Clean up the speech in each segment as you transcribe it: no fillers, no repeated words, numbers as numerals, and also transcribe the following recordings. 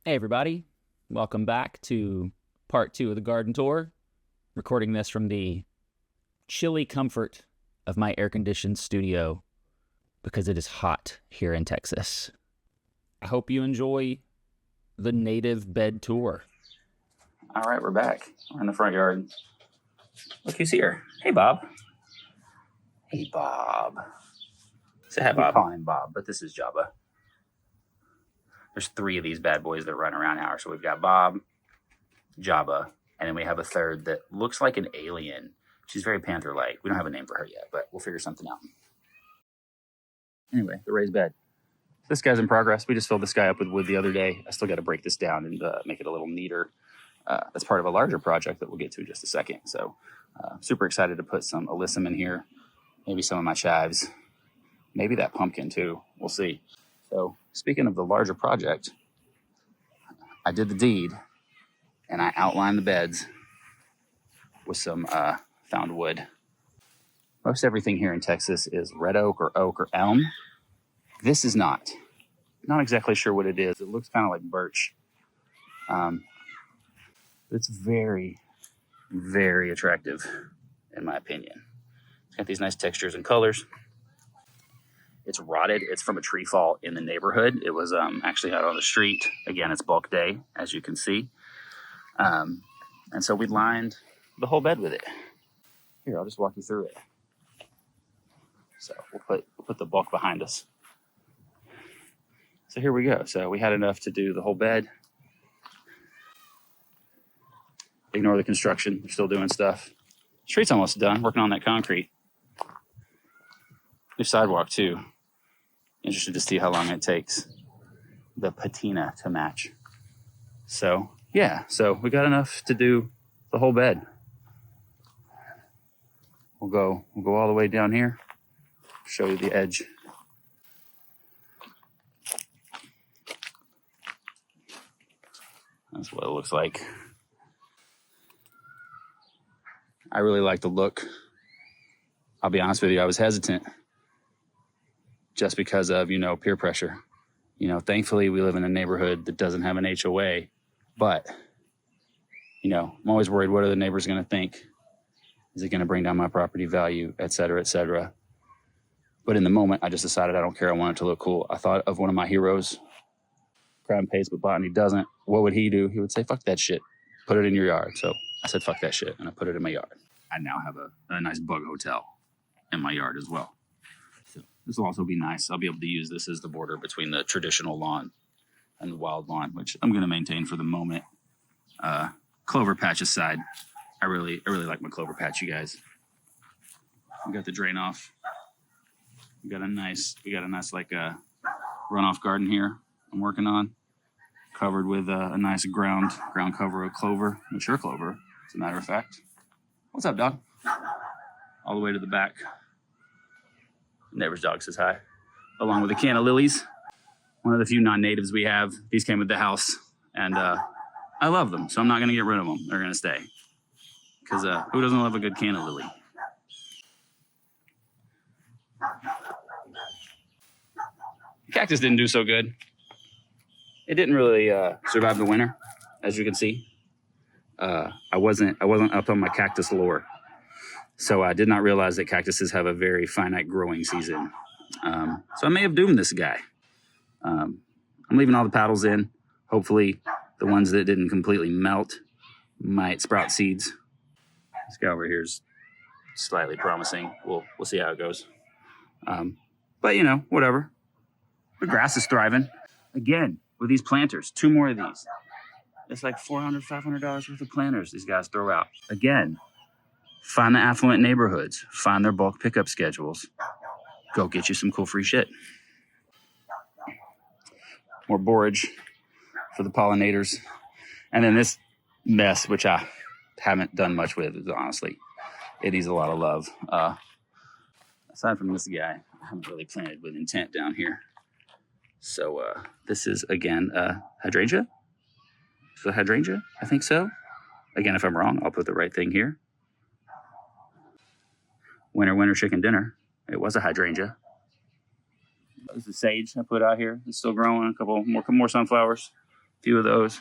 Hey everybody, welcome back to part 2 of the garden tour. Recording this from the chilly comfort of my air-conditioned studio because it is hot here in Texas. I hope you enjoy the native bed tour. All right, we're back. We're in the front yard. Look who's here. Hey, Bob. Hey, Bob. Say hi, Bob. I'm calling him Bob, but this is Jabba. There's 3 of these bad boys that run around here. So we've got Bob, Jabba, and then we have a third that looks like an alien. She's very panther-like. We don't have a name for her yet, but we'll figure something out. Anyway, the raised bed. This guy's in progress. We just filled this guy up with wood the other day. I still got to break this down and make it a little neater. That's part of a larger project that we'll get to in just a second. So super excited to put some alyssum in here. Maybe some of my chives. Maybe that pumpkin too. We'll see. So speaking of the larger project, I did the deed and I outlined the beds with some found wood. Most everything here in Texas is red oak or elm. This is not. Not exactly sure what it is. It looks kind of like birch. It's very, very attractive in my opinion. It's got these nice textures and colors. It's rotted. It's from a tree fall in the neighborhood. It was actually out on the street. Again, it's bulk day, as you can see. And so we lined the whole bed with it. Here, I'll just walk you through it. So we'll put the bulk behind us. So here we go. So we had enough to do the whole bed. Ignore the construction. They're still doing stuff. Street's almost done, working on that concrete. New sidewalk too. Interested to see how long it takes the patina to match. So yeah, so we got enough to do the whole bed. We'll go all the way down here. Show you the edge. That's what it looks like. I really like the look. I'll be honest with you, I was hesitant. Just because of, peer pressure. Thankfully we live in a neighborhood that doesn't have an HOA, but, I'm always worried, what are the neighbors going to think? Is it going to bring down my property value, et cetera, et cetera? But in the moment, I just decided I don't care. I want it to look cool. I thought of one of my heroes, Crab Pace, but Botany doesn't. What would he do? He would say, fuck that shit. Put it in your yard. So I said, fuck that shit. And I put it in my yard. I now have a nice bug hotel in my yard as well. This will also be nice. I'll be able to use this as the border between the traditional lawn and the wild lawn, which I'm going to maintain for the moment. Clover patch aside, I really like my clover patch, you guys. We got the drain off. We got a nice like runoff garden here I'm working on, covered with a nice ground cover of clover, mature clover, as a matter of fact. What's up, dog? All the way to the back. Neighbor's dog says hi, along with a can of lilies. One of the few non-natives we have. These came with the house, and I love them, so I'm not going to get rid of them. They're going to stay, because who doesn't love a good can of lily? Cactus didn't do so good. It didn't really survive the winter, as you can see. I wasn't up on my cactus lore. So I did not realize that cactuses have a very finite growing season. So I may have doomed this guy. I'm leaving all the paddles in. Hopefully the ones that didn't completely melt might sprout seeds. This guy over here is slightly promising. We'll see how it goes. But whatever. The grass is thriving. Again, with these planters, 2 more of these. It's like $400, $500 worth of planters these guys throw out. Again, find the affluent neighborhoods. Find their bulk pickup schedules. Go get you some cool free shit. More borage for the pollinators. And then this mess, which I haven't done much with, honestly. It needs a lot of love. Aside from this guy, I haven't really planted with intent down here. So this is, again, hydrangea. Is it hydrangea? I think so. Again, if I'm wrong, I'll put the right thing here. Winter chicken dinner. It was a hydrangea. This is sage I put out here. It's still growing. A couple more sunflowers. few of those.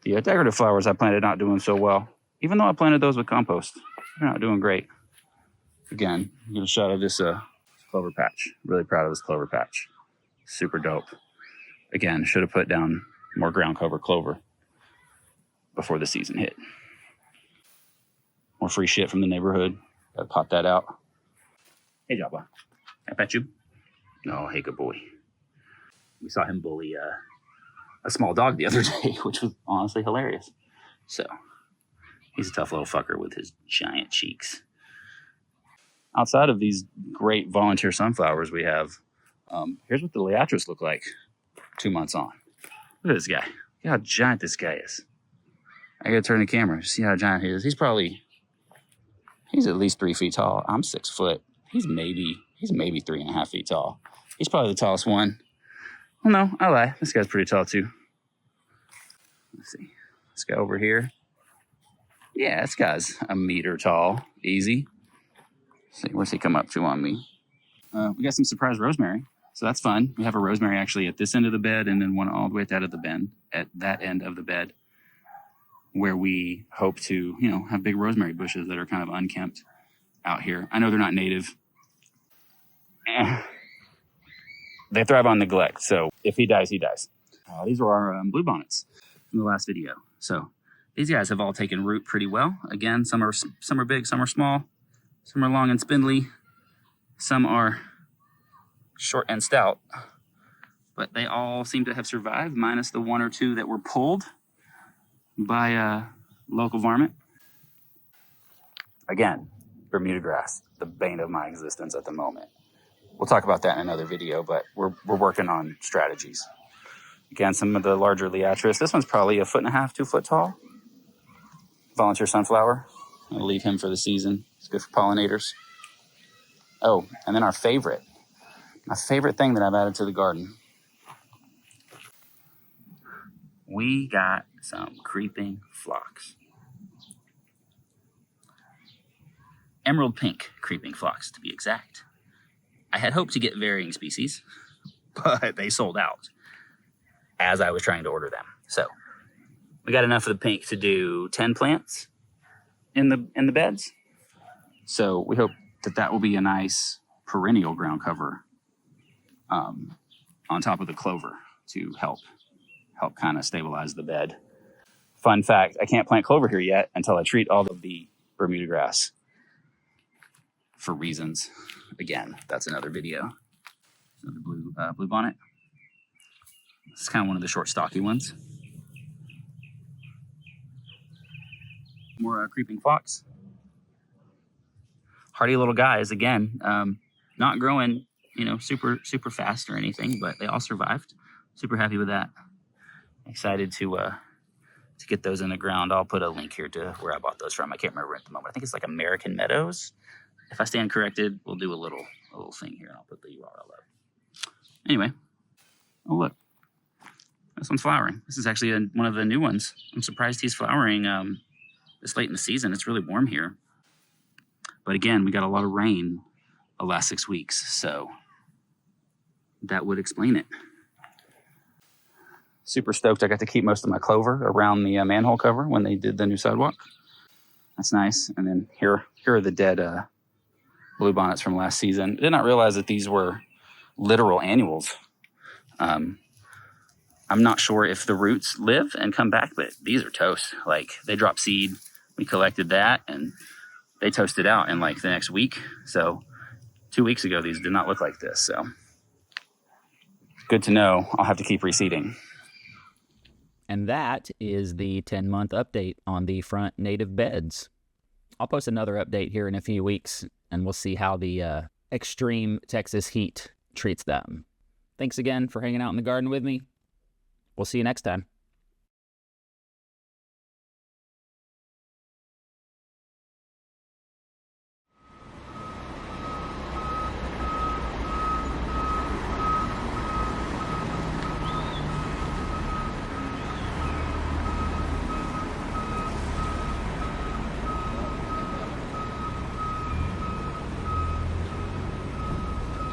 The decorative flowers I planted not doing so well. Even though I planted those with compost, they're not doing great. Again, I'm get a shot of this clover patch. Really proud of this clover patch. Super dope. Again, should have put down more ground cover clover before the season hit. More free shit from the neighborhood. Gotta pop that out. Hey, Jabba. Can I pet you? No, hey, good boy. We saw him bully a small dog the other day, which was honestly hilarious. So, he's a tough little fucker with his giant cheeks. Outside of these great volunteer sunflowers we have, here's what the liatris look like 2 months on. Look at this guy. Look how giant this guy is. I gotta turn the camera to see how giant he is. He's at least 3 feet tall. I'm 6 foot. He's maybe 3.5 feet tall. He's probably the tallest one. Well, no, I lie. This guy's pretty tall too. Let's see. This guy over here. Yeah, this guy's a meter tall. Easy. Let's see, what's he come up to on me? We got some surprise rosemary. So that's fun. We have a rosemary actually at this end of the bed and then one all the way at that end of the bed where we hope to, have big rosemary bushes that are kind of unkempt out here. I know they're not native. They thrive on neglect. So if he dies, he dies. These are our bluebonnets from the last video. So these guys have all taken root pretty well. Again, some are big, some are small, some are long and spindly, some are short and stout, but they all seem to have survived, minus the 1 or 2 that were pulled by a local varmint. Again, Bermuda grass, the bane of my existence at the moment. We'll talk about that in another video, but we're working on strategies. Again, some of the larger liatris. This one's probably 1.5 feet, 2 foot tall. Volunteer sunflower. I'll leave him for the season. It's good for pollinators. Oh, and then my favorite thing that I've added to the garden. We got some creeping phlox. Emerald pink creeping phlox, to be exact. I had hoped to get varying species, but they sold out as I was trying to order them. So we got enough of the pink to do 10 plants in the beds. So we hope that will be a nice perennial ground cover on top of the clover to help kind of stabilize the bed. Fun fact, I can't plant clover here yet until I treat all of the Bermuda grass for reasons. Again, that's another video. So the blue bonnet. This is kind of one of the short, stocky ones. More creeping phlox. Hardy little guys, again, not growing, super, super fast or anything, but they all survived. Super happy with that. Excited to get those in the ground. I'll put a link here to where I bought those from. I can't remember at the moment. I think it's like American Meadows. If I stand corrected, we'll do a little thing here, and I'll put the URL up. Anyway, oh look, this one's flowering. This is actually one of the new ones. I'm surprised he's flowering this late in the season. It's really warm here. But again, we got a lot of rain the last 6 weeks, so that would explain it. Super stoked I got to keep most of my clover around the manhole cover when they did the new sidewalk. That's nice. And then here are the dead bluebonnets from last season. I did not realize that these were literal annuals. I'm not sure if the roots live and come back, but these are toast. Like, they drop seed. We collected that, and they toasted out in like the next week. So 2 weeks ago, these did not look like this. So good to know. I'll have to keep reseeding. And that is the 10-month update on the front native beds. I'll post another update here in a few weeks, and we'll see how the extreme Texas heat treats them. Thanks again for hanging out in the garden with me. We'll see you next time.